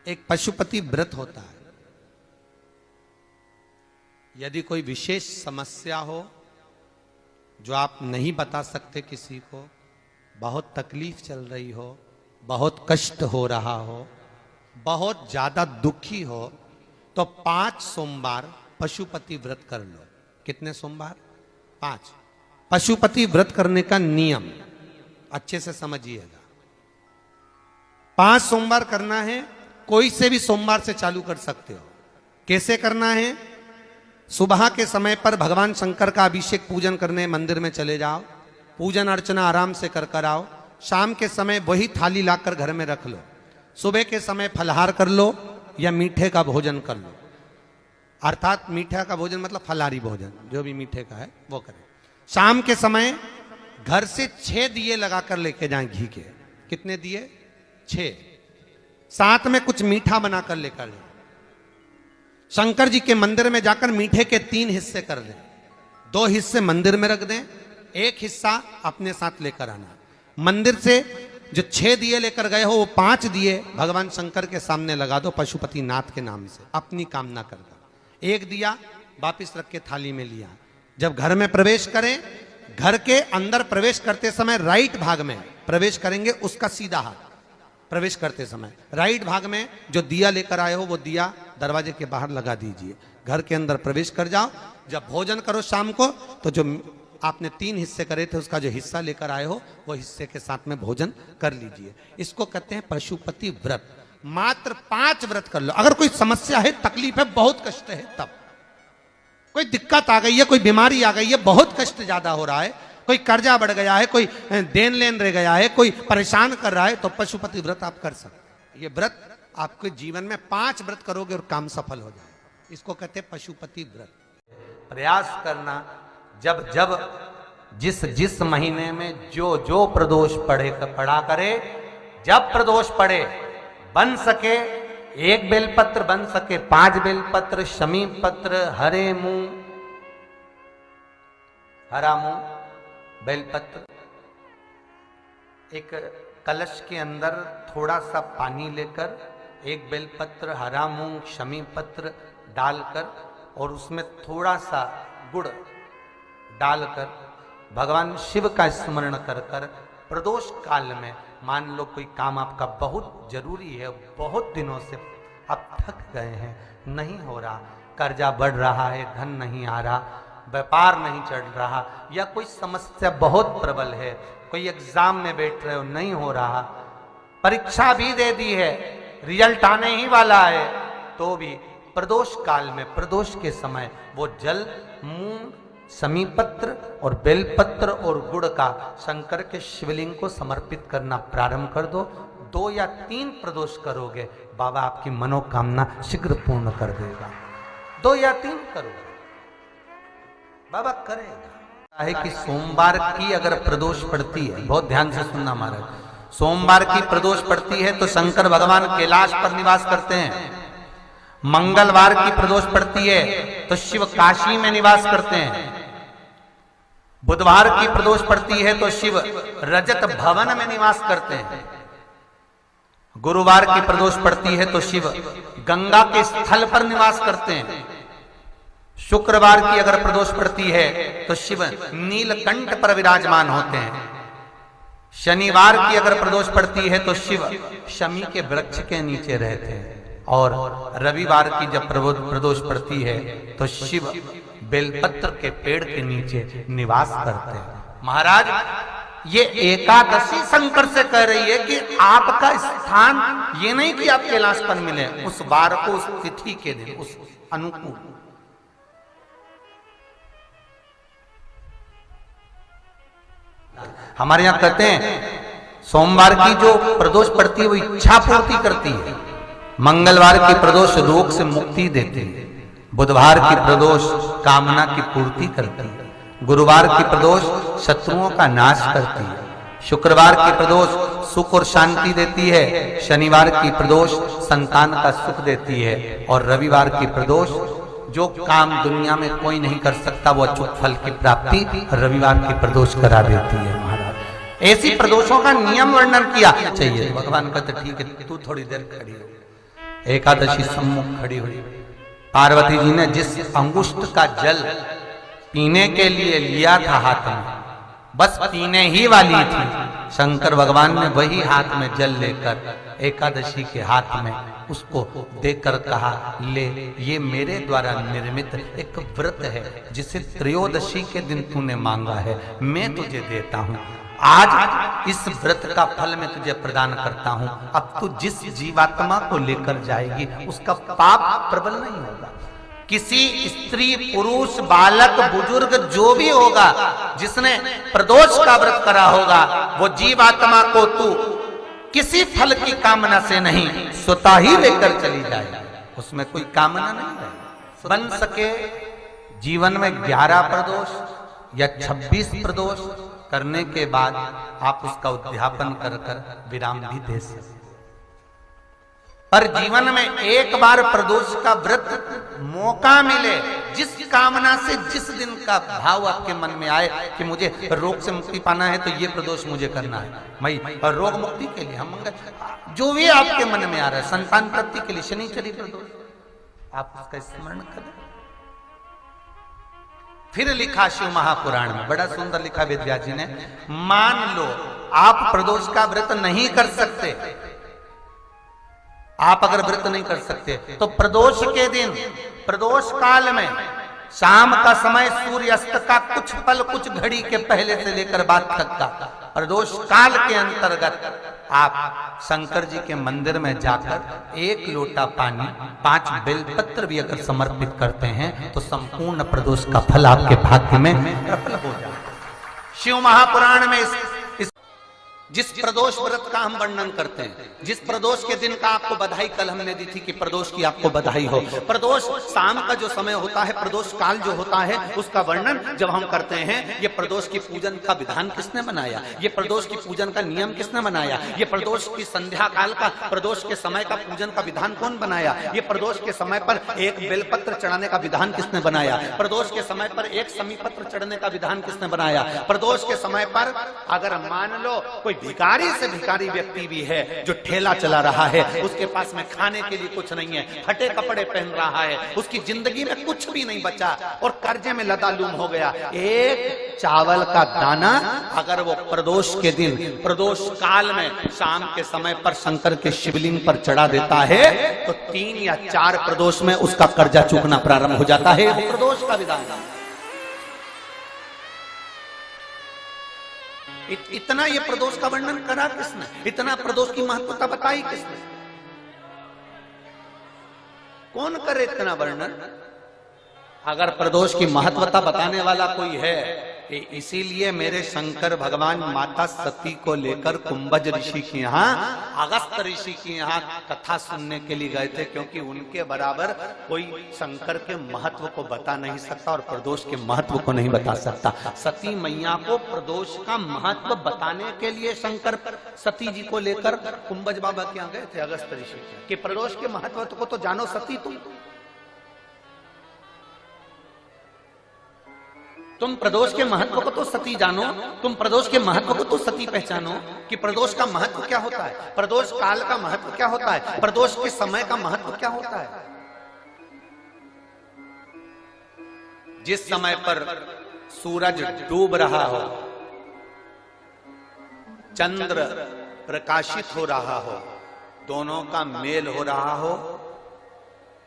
एक पशुपति व्रत होता है। यदि कोई विशेष समस्या हो जो आप नहीं बता सकते किसी को, बहुत तकलीफ चल रही हो, बहुत कष्ट हो रहा हो, बहुत ज्यादा दुखी हो, तो 5 सोमवार पशुपति व्रत कर लो। कितने सोमवार? 5। पशुपति व्रत करने का नियम अच्छे से समझिएगा। 5 सोमवार करना है। कोई से भी सोमवार से चालू कर सकते हो। कैसे करना है? सुबह के समय पर भगवान शंकर का अभिषेक पूजन करने मंदिर में चले जाओ, पूजन अर्चना आराम से कर आओ। शाम के समय वही थाली लाकर घर में रख लो। सुबह के समय फलहार कर लो या मीठे का भोजन कर लो। अर्थात मीठा का भोजन मतलब फलाहारी भोजन, जो भी मीठे का है वो करें। शाम के समय घर से 6 दिए लगाकर लेके जाएं घी के। कितने दिए? 6। साथ में कुछ मीठा बनाकर लेकर जाएं। शंकर जी के मंदिर में जाकर मीठे के 3 हिस्से कर दें। 2 हिस्से मंदिर में रख दें, 1 हिस्सा अपने साथ लेकर आना। मंदिर से जो 6 दिए लेकर गए हो वो 5 दिए भगवान शंकर के सामने लगा दो पशुपति नाथ के नाम से, अपनी कामना कर दो। 1 दिया वापिस रख के थाली में लिया। जब घर में प्रवेश करें, घर के अंदर प्रवेश करते समय राइट भाग में प्रवेश करेंगे, उसका सीधा हाथ प्रवेश करते समय राइट भाग में जो दिया लेकर आए हो वो दिया दरवाजे के बाहर लगा दीजिए। घर के अंदर प्रवेश कर जाओ। जब भोजन करो शाम को, तो जो आपने 3 हिस्से करे थे उसका जो हिस्सा लेकर आए हो वो हिस्से के साथ में भोजन कर लीजिए। इसको कहते हैं पशुपति व्रत। मात्र 5 व्रत कर लो। अगर कोई समस्या है, तकलीफ है, बहुत कष्ट है, तब कोई दिक्कत आ गई है, कोई बीमारी आ गई है, बहुत कष्ट ज्यादा हो रहा है, कोई कर्जा बढ़ गया है, कोई देन लेन रह गया है, कोई परेशान कर रहा है, तो पशुपति व्रत आप कर सकते। ये व्रत आपके जीवन में 5 व्रत करोगे और काम सफल हो जाए। इसको कहते हैं पशुपति व्रत। प्रयास करना जब जब जिस महीने में जो प्रदोष पड़ा करे, जब प्रदोष पड़े, बन सके 1 बेलपत्र, बन सके 5 बेलपत्र, शमी पत्र, हरे मुंह, हरा मुंह, बेलपत्र, एक कलश के अंदर थोड़ा सा पानी लेकर 1 बेलपत्र, हरा मूंग, शमी पत्र डालकर और उसमें थोड़ा सा गुड़ डालकर भगवान शिव का स्मरण कर कर प्रदोष काल में, मान लो कोई काम आपका बहुत जरूरी है, बहुत दिनों से आप थक गए हैं, नहीं हो रहा, कर्जा बढ़ रहा है, धन नहीं आ रहा, व्यापार नहीं चढ़ रहा, या कोई समस्या बहुत प्रबल है, कोई एग्जाम में बैठ रहे हो, नहीं हो रहा, परीक्षा भी दे दी है, रिजल्ट आने ही वाला है, तो भी प्रदोष काल में, प्रदोष के समय वो जल, मूंग, शमी पत्र और बेलपत्र और गुड़ का शंकर के शिवलिंग को समर्पित करना प्रारंभ कर दो। 2 या 3 प्रदोष करोगे, बाबा आपकी मनोकामना शीघ्र पूर्ण कर देगा। 2 या 3 करोगे, बाबा करेगा। है कि सोमवार की अगर प्रदोष पड़ती है, बहुत ध्यान से सुनना महाराज, सोमवार की प्रदोष पड़ती है तो शंकर भगवान कैलाश पर निवास करते हैं। मंगलवार की प्रदोष पड़ती है तो शिव काशी में निवास करते हैं। बुधवार की प्रदोष पड़ती है तो शिव रजत भवन में निवास करते हैं। गुरुवार की प्रदोष पड़ती है तो शिव गंगा के स्थल पर निवास करते हैं। शुक्रवार की अगर प्रदोष पड़ती है तो शिव नीलकंठ पर विराजमान होते हैं। शनिवार की अगर प्रदोष पड़ती है तो शिव शमी के वृक्ष के नीचे रहते हैं। और रविवार की जब प्रदोष पड़ती है तो शिव बेलपत्र के पेड़ के नीचे निवास करते हैं। महाराज ये एकादशी शंकर से कह रही है कि आपका स्थान ये नहीं कि आप कैलाश पर मिले, उस वार को, उस तिथि के दिन, उस अनुकूल। हमारे यहां कहते हैं सोमवार की जो प्रदोष पड़ती है वो इच्छा पूर्ति करती है। मंगलवार की प्रदोष रोग से मुक्ति देती है। बुधवार की प्रदोष कामना की पूर्ति करती है। गुरुवार की प्रदोष शत्रुओं का नाश करती है। शुक्रवार की प्रदोष सुख और शांति देती है। शनिवार की प्रदोष संतान का सुख देती है। और रविवार की प्रदोष जो काम दुनिया में कोई नहीं कर सकता वो अचूक फल की प्राप्ति रविवार की प्रदोष करा देती है। महाराज ऐसी प्रदोषों का नियम वर्णन किया चाहिए। भगवान कहते ठीक है तू थोड़ी देर खड़ी हो, एकादशी सम्मुख खड़ी हुई। पार्वती जी ने जिस अंगुष्ठ का जल पीने के लिए लिया था हाथ में, बस पीने ही वाली थी, शंकर भगवान ने वही हाथ में जल लेकर एकादशी के हाथ में उसको देकर कहा, ले, ये मेरे द्वारा निर्मित एक व्रत है जिसे त्रयोदशी के दिन तूने मांगा है, मैं तुझे देता हूं। आज इस व्रत का फल मैं तुझे प्रदान करता हूं। अब तू जिस जीवात्मा को लेकर जाएगी उसका पाप प्रबल नहीं होगा। किसी स्त्री, पुरुष, बालक, बुजुर्ग जो भी होगा जिसने प्रदोष का व्रत करा होगा, वो जीवात्मा को तू किसी फल की कामना से नहीं, स्वतः ही लेकर चली जाए। उसमें कोई कामना नहीं है। बन सके जीवन में 11 प्रदोष या 26 प्रदोष करने के बाद आप उसका उद्यापन कर विराम भी दे सकते। पर जीवन में एक बार प्रदोष का व्रत मौका मिले, जिस कामना से, जिस दिन का भाव आपके मन में आए कि मुझे रोग से मुक्ति पाना है तो ये प्रदोष मुझे करना है, मैं रोग मुक्ति के लिए, हम जो भी आपके मन में आ रहा है, संतान प्राप्ति के लिए शनिचरी प्रदोष, आप उसका स्मरण करें। फिर लिखा शिव महापुराण में, बड़ा सुंदर लिखा वेदव्यास जी ने, मान लो आप प्रदोष का व्रत नहीं कर सकते, आप अगर व्रत नहीं कर सकते तो प्रदोष के दिन, प्रदोष काल में शाम का समय सूर्यास्त का कुछ पल, कुछ घड़ी के पहले से लेकर बाद तक का प्रदोष काल के अंतर्गत आप शंकर जी के मंदिर में जाकर 1 लोटा पानी, 5 बेलपत्र भी अगर समर्पित करते हैं तो संपूर्ण प्रदोष का फल आपके भाग्य में प्रबल हो जाए। शिव महापुराण में जिस प्रदोष व्रत का हम वर्णन करते हैं, जिस प्रदोष के दिन का आपको बधाई कल हमने दी थी कि प्रदोष की आपको बधाई हो, प्रदोष शाम का जो समय होता है, प्रदोष काल जो होता है, उसका वर्णन जब हम करते हैं, ये प्रदोष की पूजन का विधान किसने बनाया, ये प्रदोष की पूजन का नियम किसने बनाया, ये प्रदोष की संध्या काल का, प्रदोष के समय का पूजन का विधान कौन बनाया, ये प्रदोष के समय पर 1 बेलपत्र चढ़ाने का विधान किसने बनाया, प्रदोष के समय पर 1 समीपत्र चढ़ने का विधान किसने बनाया, प्रदोष के समय पर अगर मान लो कोई भिखारी से भिखारी व्यक्ति भी है जो ठेला चला रहा है, उसके पास में खाने के लिए कुछ नहीं है, फटे कपड़े पहन रहा है, उसकी जिंदगी में कुछ भी नहीं बचा और कर्जे में लदालूम हो गया, एक चावल का दाना अगर वो प्रदोष के दिन, प्रदोष काल में शाम के समय पर शंकर के शिवलिंग पर चढ़ा देता है तो 3 या 4 प्रदोष में उसका कर्जा चूकना प्रारंभ हो जाता है। प्रदोष का विधान, इतना ये प्रदोष का वर्णन करा किसने, इतना प्रदोष की महत्वता बताई किसने, कौन करे इतना वर्णन। अगर प्रदोष की महत्वता बताने वाला कोई है, इसीलिए मेरे शंकर भगवान माता सती को लेकर कुंभज ऋषि के यहाँ, अगस्त ऋषि के यहाँ कथा सुनने के लिए गए थे, क्योंकि उनके बराबर कोई शंकर के महत्व को बता नहीं सकता और प्रदोष के महत्व को नहीं बता सकता। सती मैया को प्रदोष का महत्व बताने के लिए शंकर सती जी को लेकर कुंभज बाबा के यहाँ गए थे, अगस्त ऋषि, कि प्रदोष के महत्व को तो जानो सती, तुम प्रदोष के महत्व को तो सती जानो, तुम प्रदोष के महत्व को तो सती पहचानो कि प्रदोष का महत्व क्या होता है, प्रदोष काल का महत्व क्या होता है, प्रदोष के समय का महत्व क्या होता है। जिस समय पर सूरज डूब रहा हो, चंद्र प्रकाशित हो रहा हो, दोनों का मेल हो रहा हो,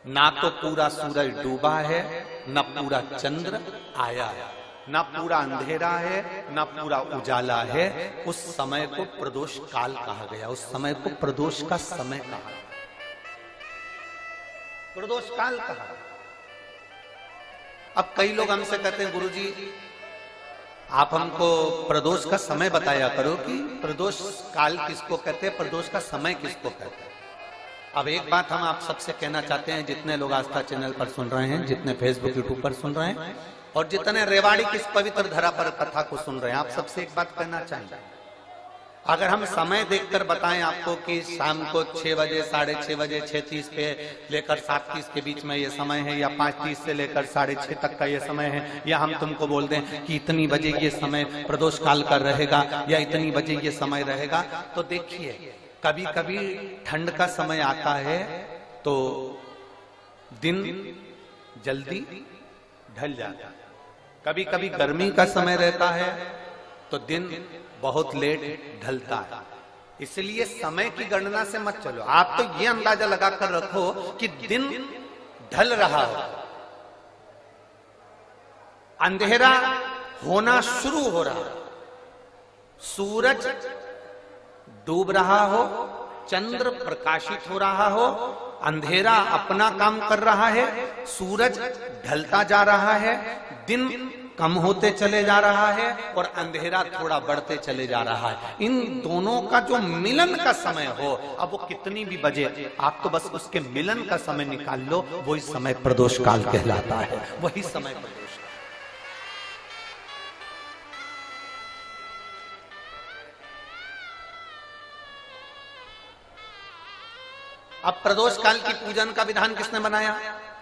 ना तो पूरा सूरज डूबा है, ना पूरा चंद्र आया है, ना पूरा अंधेरा है, ना पूरा उजाला है, उस समय को प्रदोष काल कहा गया, उस समय को प्रदोष का समय कहा, प्रदोष काल कहा। अब कई लोग हमसे कहते हैं, गुरुजी आप हमको प्रदोष का समय बताया करो कि प्रदोष काल किसको कहते हैं, प्रदोष का समय किसको कहते हैं। अब एक बात हम आप सबसे कहना चाहते हैं, जितने लोग आस्था चैनल पर सुन रहे हैं, जितने फेसबुक यूट्यूब पर सुन रहे हैं और जितने रेवाड़ी की इस पवित्र धरा पर कथा को सुन रहे हैं, आप सबसे एक बात कहना चाहेंगे, अगर हम समय देखकर बताएं आपको कि शाम को 6 बजे, 6:30 बजे, 6:30 पे लेकर 7:30 के बीच में ये समय है, या 5:30 से लेकर 6:30 तक का ये समय है, या हम तुमको बोल दें कि इतनी बजे ये समय प्रदोष काल का रहेगा या इतनी बजे ये समय रहेगा, तो देखिए कभी कभी ठंड का समय आता है तो दिन जल्दी ढल जाता है। कभी कभी गर्मी का समय रहता है तो दिन बहुत लेट ढलता है। इसलिए समय की गणना से मत चलो। आप तो ये अंदाजा लगाकर रखो कि दिन ढल रहा हो, अंधेरा होना शुरू हो रहा हो, सूरज डूब रहा हो, चंद्र प्रकाशित हो रहा हो, अंधेरा अपना काम कर रहा है, सूरज ढलता जा रहा है, दिन कम होते चले जा रहा है और अंधेरा थोड़ा बढ़ते चले जा रहा है। इन दोनों का जो मिलन का समय हो, अब वो कितनी भी बजे, आप तो बस उसके मिलन का समय निकाल लो, वही समय प्रदोष काल कहलाता है, वही समय प्रदोष। अब प्रदोष काल की पूजन का विधान किसने बनाया?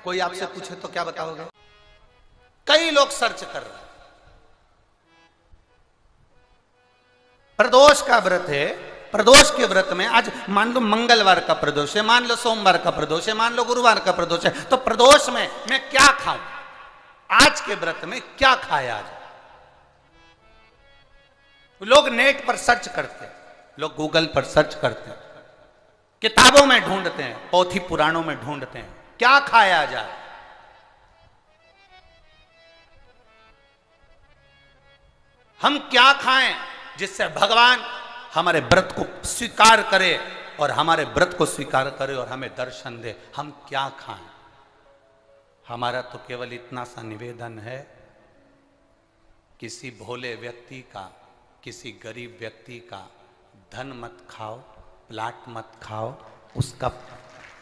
कोई आपसे पूछे तो क्या बताओगे? कई लोग सर्च कर रहे हैं। प्रदोष का व्रत है, प्रदोष के व्रत में आज मान लो मंगलवार का प्रदोष है, मान लो सोमवार का प्रदोष है, मान लो गुरुवार का प्रदोष है, तो प्रदोष में मैं क्या खाऊं? आज के व्रत में क्या खाया जाए? लोग नेट पर सर्च करते हैं, लोग गूगल पर सर्च करते हैं, किताबों में ढूंढते हैं, पोथी पुराणों में ढूंढते हैं, क्या खाया जाए? हम क्या खाएं जिससे भगवान हमारे व्रत को स्वीकार करे और हमारे व्रत को स्वीकार करे और हमें दर्शन दे? हम क्या खाएं? हमारा तो केवल इतना सा निवेदन है, किसी भोले व्यक्ति का, किसी गरीब व्यक्ति का धन मत खाओ, प्लाट मत खाओ, उसका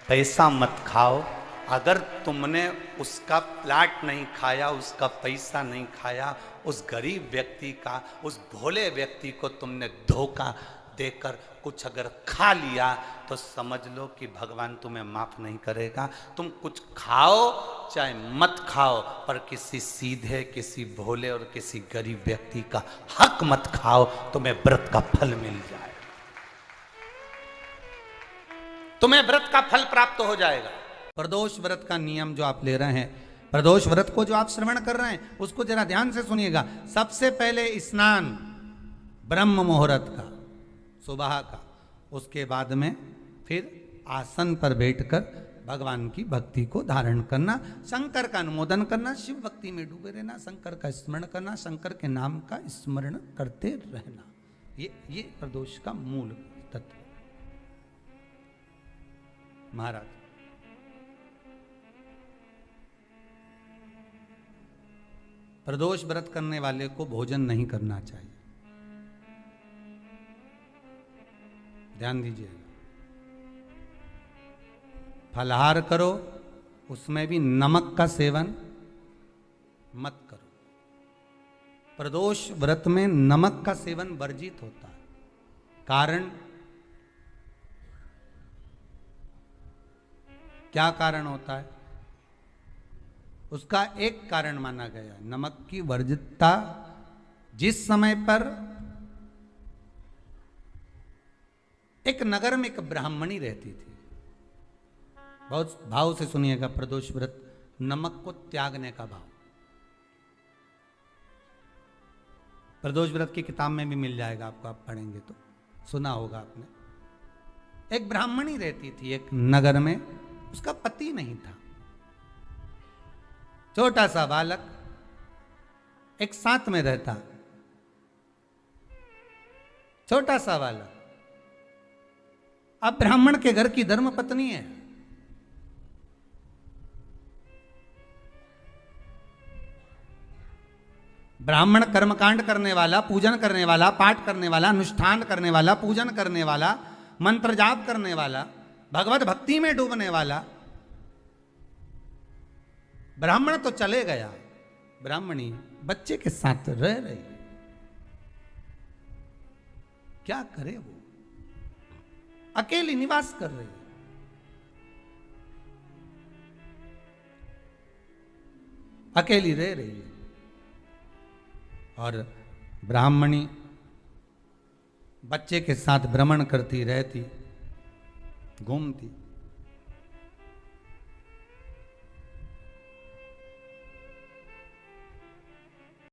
पैसा मत खाओ। अगर तुमने उसका प्लाट नहीं खाया, उसका पैसा नहीं खाया, उस गरीब व्यक्ति का, उस भोले व्यक्ति को तुमने धोखा देकर कुछ अगर खा लिया तो समझ लो कि भगवान तुम्हें माफ नहीं करेगा। तुम कुछ खाओ चाहे मत खाओ, पर किसी सीधे, किसी भोले और किसी गरीब व्यक्ति का हक मत खाओ, तुम्हें व्रत का फल मिल जाए, तुम्हें व्रत का फल प्राप्त हो जाएगा। प्रदोष व्रत का नियम जो आप ले रहे हैं, प्रदोष व्रत को जो आप श्रवण कर रहे हैं, उसको जरा ध्यान से सुनिएगा। सबसे पहले स्नान ब्रह्म मुहूर्त का, सुबह का, उसके बाद में फिर आसन पर बैठकर भगवान की भक्ति को धारण करना, शंकर का अनुमोदन करना, शिव भक्ति में डूबे रहना, शंकर का स्मरण करना, शंकर के नाम का स्मरण करते रहना। ये प्रदोष का मूल तत्व। महाराज प्रदोष व्रत करने वाले को भोजन नहीं करना चाहिए, ध्यान दीजिएगा। फलाहार करो, उसमें भी नमक का सेवन मत करो। प्रदोष व्रत में नमक का सेवन वर्जित होता है। कारण क्या कारण होता है? उसका एक कारण माना गया, नमक की वर्जितता। जिस समय पर एक नगर में एक ब्राह्मणी रहती थी, बहुत भाव से सुनिएगा, प्रदोष व्रत, नमक को त्यागने का भाव। प्रदोष व्रत की किताब में भी मिल जाएगा आपको, आप पढ़ेंगे तो सुना होगा आपने। एक ब्राह्मणी रहती थी एक नगर में, उसका पति नहीं था, छोटा सा बालक एक साथ में रहता, छोटा सा बालक। अब ब्राह्मण के घर की धर्म पत्नी है, ब्राह्मण कर्मकांड करने वाला, पूजन करने वाला, पाठ करने वाला, अनुष्ठान करने वाला, पूजन करने वाला, मंत्र जाप करने वाला, भगवत भक्ति में डूबने वाला। ब्राह्मण तो चले गया, ब्राह्मणी बच्चे के साथ रह रही, क्या करे? वो अकेली निवास कर रही है। अकेली रह रही है और ब्राह्मणी बच्चे के साथ भ्रमण करती रहती, घूमती।